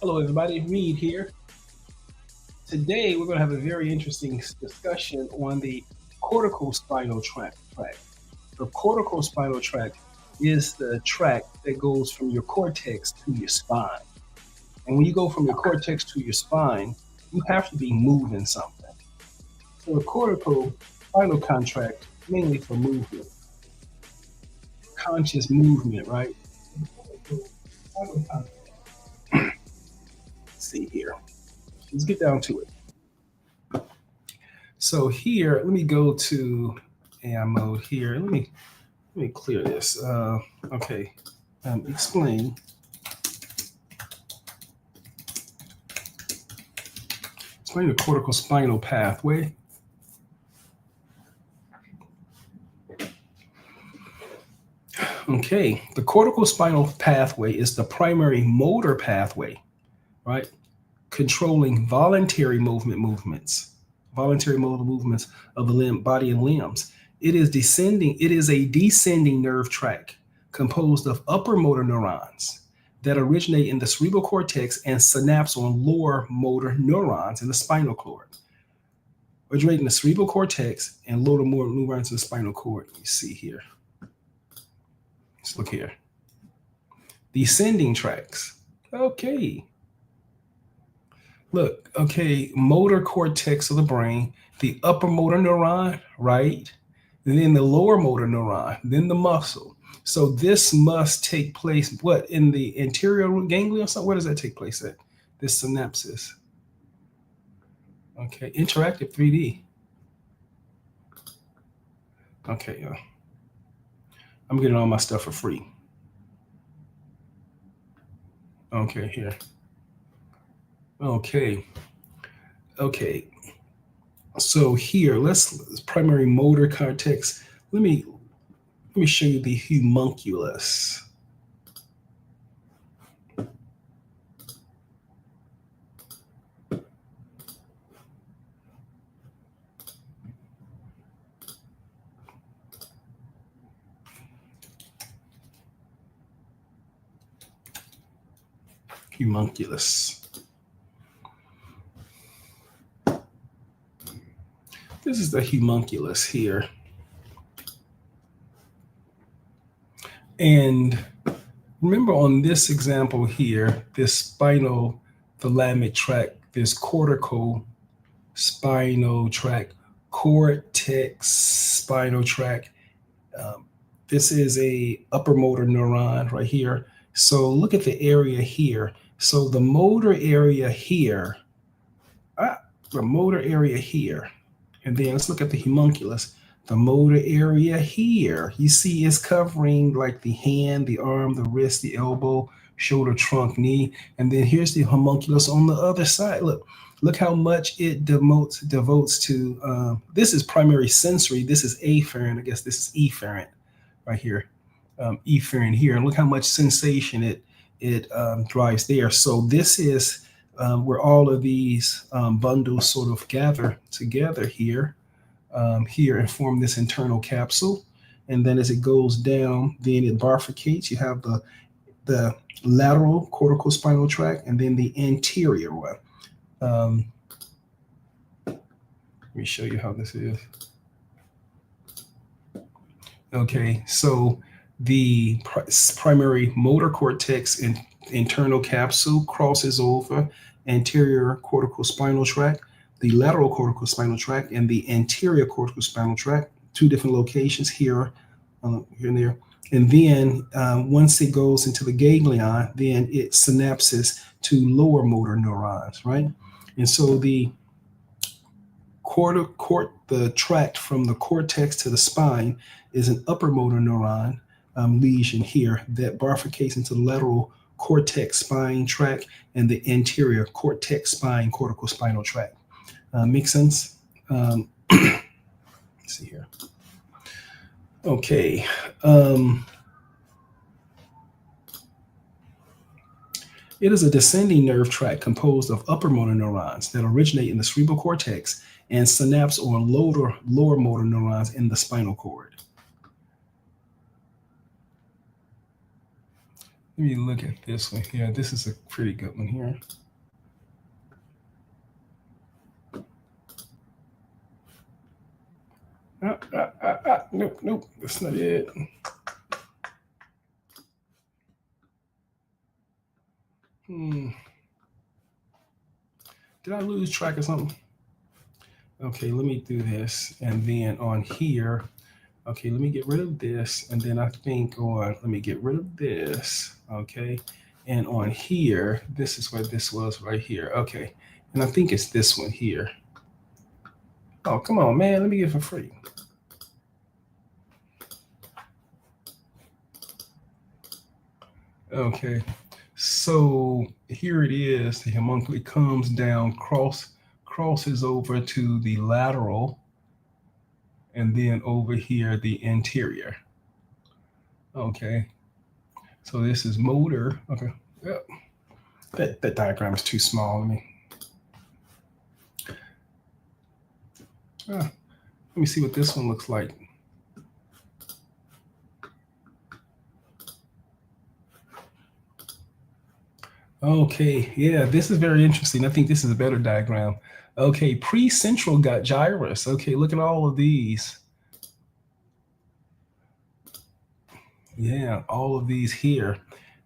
Hello, everybody. Reed here. Today, we're going to have a very interesting discussion on the corticospinal tract. The corticospinal tract is the tract that goes from your cortex to your spine. And when you go from your cortex to your spine, you have to be moving something. So the corticospinal contract mainly for movement, conscious movement, right? Let's see here. Let's get down to it. So here, let me go to AI mode here. Let me clear this. Okay, explain the corticospinal pathway. Okay, the corticospinal pathway is the primary motor pathway, right? Controlling voluntary movements of the body and limbs. It is a descending nerve tract composed of upper motor neurons that originate in the cerebral cortex and synapse on lower motor neurons in the spinal cord. Originating in the cerebral cortex and lower motor neurons in the spinal cord. You see here. Let's look here. Descending tracts. Okay. Look, okay, motor cortex of the brain, the upper motor neuron, right? And then the lower motor neuron, then the muscle. So this must take place, what, in the anterior ganglia or something? Where does that take place at? This synapses. Okay, interactive 3D. Okay, I'm getting all my stuff for free. Okay, here. Okay. So here, let's primary motor cortex. Let me show you the homunculus. Homunculus. This is the homunculus here. And remember on this example here, this spinal thalamic tract, this corticospinal tract, cortex spinal tract. This is a upper motor neuron right here. So look at the area here. So the motor area here, and then let's look at the homunculus. The motor area here, you see is covering like the hand, the arm, the wrist, the elbow, shoulder, trunk, knee. And then here's the homunculus on the other side. Look how much it devotes to, this is primary sensory. This is afferent. I guess this is efferent right here. Efferent here. And look how much sensation it drives there. So this is where all of these bundles sort of gather together here and form this internal capsule. And then as it goes down, then it bifurcates. You have the lateral corticospinal tract and then the anterior one. Let me show you how this is. Okay, so the primary motor cortex and internal capsule crosses over anterior corticospinal tract, the lateral corticospinal tract, and the anterior corticospinal tract, two different locations here and there. And then once it goes into the ganglion, then it synapses to lower motor neurons, right? And so the tract from the cortex to the spine is an upper motor neuron lesion here that bifurcates into the lateral cortex spine tract and the anterior cortex spine corticospinal tract. Make sense? Let's see here. Okay. It is a descending nerve tract composed of upper motor neurons that originate in the cerebral cortex and synapse on lower motor neurons in the spinal cord. Let me look at this one here. This is a pretty good one here. Nope, that's not it. Did I lose track of something? Okay, let me do this. And then on here, okay, let me get rid of this. And then I think let me get rid of this. Okay. And on here, this is where this was right here. Okay. And I think it's this one here. Oh, come on, man. Let me get it for free. Okay. So here it is. The homunculus comes down, crosses over to the lateral, and then over here, the anterior. Okay. So this is motor. Okay. Yep. That diagram is too small. Let me see what this one looks like. Okay, yeah, this is very interesting. I think this is a better diagram. Okay, pre-central got gyrus. Okay, look at all of these. Yeah, all of these here.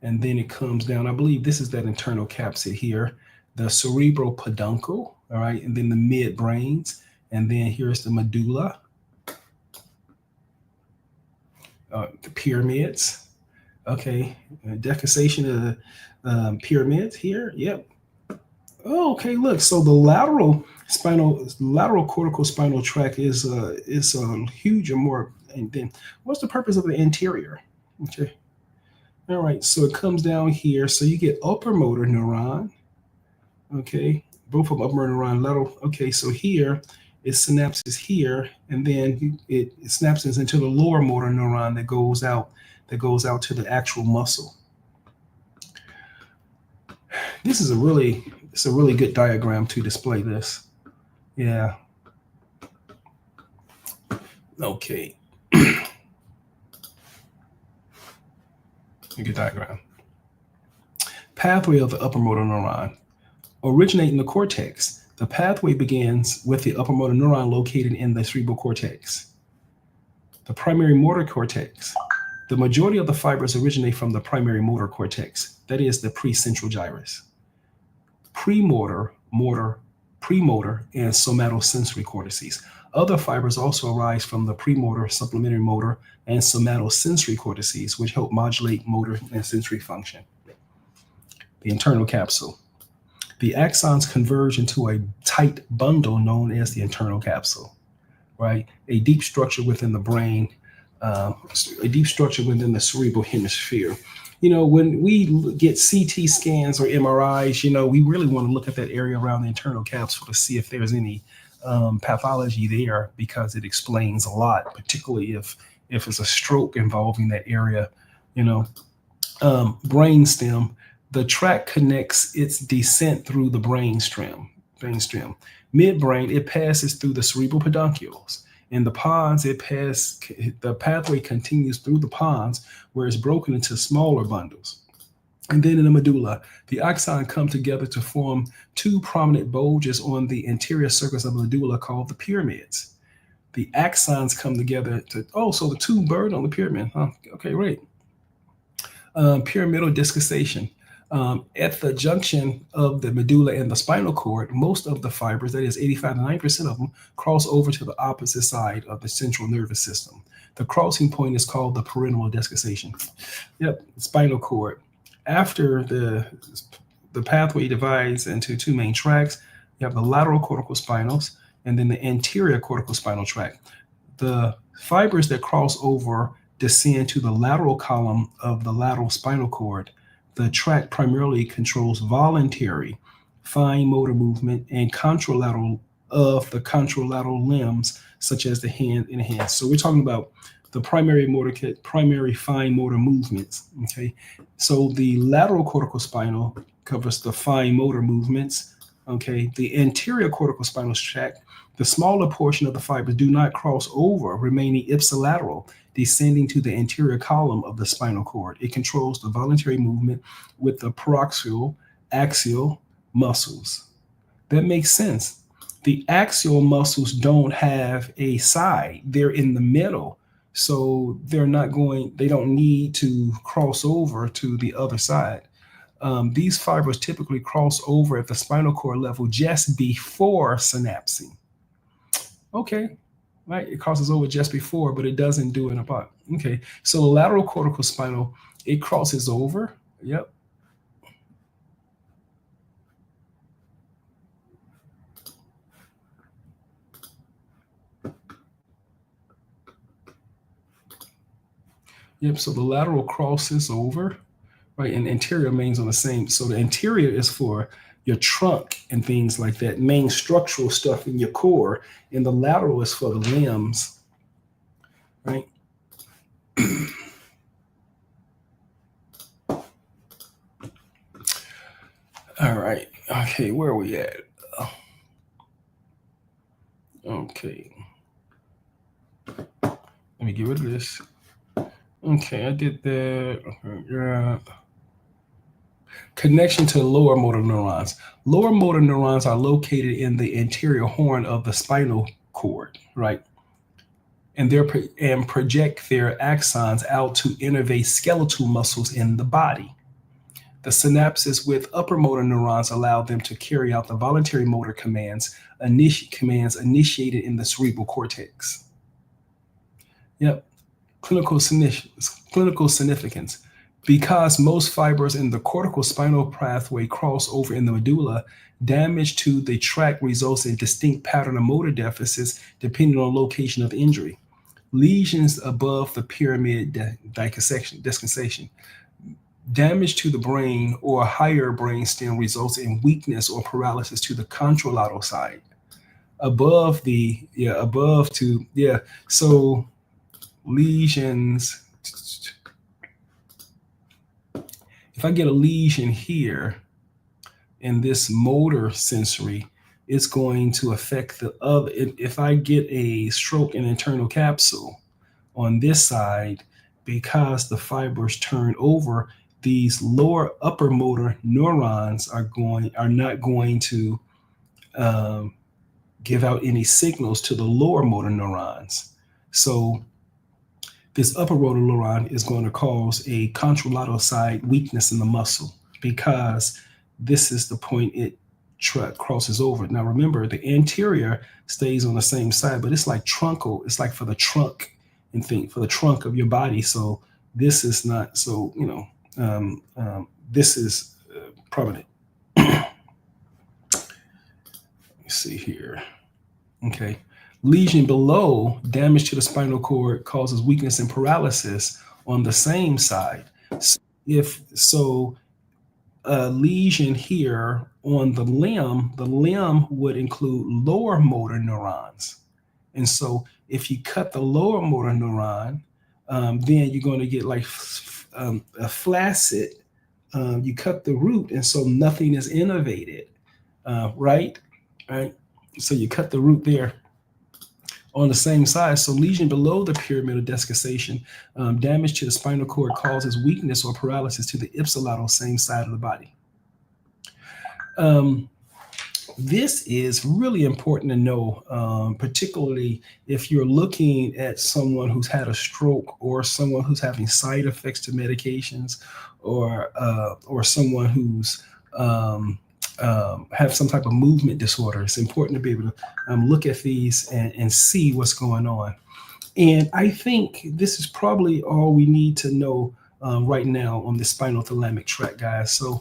And then it comes down. I believe this is that internal capsid here, the cerebral peduncle, all right, and then the midbrains. And then here's the medulla, the pyramids. Okay, defecation of the pyramids here. Yep. Oh, okay, look. So the lateral corticospinal tract is huge and more. And then what's the purpose of the anterior? Okay. All right. So it comes down here. So you get upper motor neuron. Okay. Both of them upper motor neuron, lateral. Okay. So here it synapses here, and then it synapses into the lower motor neuron that goes out to the actual muscle. This is a really good diagram to display this. Yeah. Okay. A good diagram. Pathway of the upper motor neuron. Originating in the cortex. The pathway begins with the upper motor neuron located in the cerebral cortex. The primary motor cortex. The majority of the fibers originate from the primary motor cortex, that is the precentral gyrus. Premotor, and somatosensory cortices. Other fibers also arise from the premotor, supplementary motor, and somatosensory cortices, which help modulate motor and sensory function. The internal capsule. The axons converge into a tight bundle known as the internal capsule, right? A deep structure within the brain, a deep structure within the cerebral hemisphere. You know, when we get CT scans or MRIs, you know, we really want to look at that area around the internal capsule to see if there's any pathology there, because it explains a lot, particularly if it's a stroke involving that area. You know, brainstem. The tract connects its descent through the brainstem. Midbrain, it passes through the cerebral peduncules. In the pons, the pathway continues through the pons, where it's broken into smaller bundles. And then in the medulla, the axons come together to form two prominent bulges on the anterior surface of the medulla called the pyramids. The axons come together so the two bird on the pyramid. Huh? Okay, great. Pyramidal discusation. At the junction of the medulla and the spinal cord, most of the fibers, that is 85 to 90% of them, cross over to the opposite side of the central nervous system. The crossing point is called the pyramidal discussion. Yep, spinal cord. After the pathway divides into two main tracts, you have the lateral corticospinals and then the anterior corticospinal tract. The fibers that cross over descend to the lateral column of the lateral spinal cord. The tract primarily controls voluntary, fine motor movement and contralateral limbs, such as the hand and the hands. So we're talking about the primary fine motor movements. Okay, so the lateral corticospinal covers the fine motor movements. Okay, the anterior corticospinal tract, the smaller portion of the fibers do not cross over, remaining ipsilateral descending to the anterior column of the spinal cord. It controls the voluntary movement with the paroaxial, axial muscles. That makes sense. The axial muscles don't have a side, they're in the middle. So they don't need to cross over to the other side. These fibers typically cross over at the spinal cord level just before synapsing. Okay, right? It crosses over just before, but it doesn't do it apart. Okay, so the lateral corticospinal, it crosses over. Yep. Yep, so the lateral crosses over, right? And anterior remains on the same. So the anterior is for your trunk and things like that, main structural stuff in your core, and the lateral is for the limbs, right? All right. Okay, where are we at? Okay. Let me get rid of this. Okay, I did that. Yeah. Connection to lower motor neurons. Lower motor neurons are located in the anterior horn of the spinal cord, right? And project their axons out to innervate skeletal muscles in the body. The synapses with upper motor neurons allow them to carry out the voluntary motor commands initiated in the cerebral cortex. Yep. Clinical significance. Because most fibers in the corticospinal pathway cross over in the medulla, damage to the tract results in distinct pattern of motor deficits depending on location of injury. Lesions above the pyramid dissection. Damage to the brain or higher brain stem results in weakness or paralysis to the contralateral side. So lesions. If I get a lesion here in this motor sensory, it's going to affect the other. If I get a stroke and internal capsule on this side, because the fibers turn over, these upper motor neurons are not going to give out any signals to the lower motor neurons. So this upper motor neuron is going to cause a contralateral side weakness in the muscle because this is the point it crosses over. Now remember, the anterior stays on the same side, but it's like truncal. It's like for the trunk for the trunk of your body. So this is not so, this is prominent. Let me see here. Okay. Lesion below, damage to the spinal cord causes weakness and paralysis on the same side. So a lesion here on the limb would include lower motor neurons. And so if you cut the lower motor neuron, then you're going to get like a flaccid. You cut the root, and so nothing is innervated, right? So you cut the root there on the same side. So lesion below the pyramidal desiccation, damage to the spinal cord causes weakness or paralysis to the ipsilateral same side of the body. This is really important to know, particularly if you're looking at someone who's had a stroke or someone who's having side effects to medications or someone who's have some type of movement disorder. It's important to be able to look at these and see what's going on. And I think this is probably all we need to know right now on the spinal thalamic tract, guys. So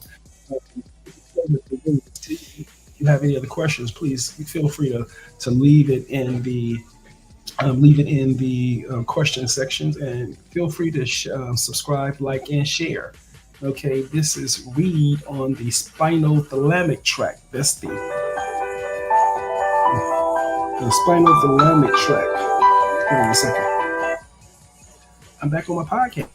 if you have any other questions, please feel free to leave it in the question sections, and feel free to subscribe, like, and share. Okay, this is Reed on the spinal thalamic tract. That's the spinal thalamic tract. Hold on a second. I'm back on my podcast.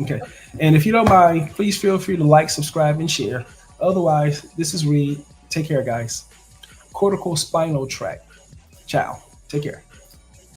Okay, and if you don't mind, please feel free to like, subscribe, and share. Otherwise, this is Reed. Take care, guys. corticospinal tract. Ciao. Take care.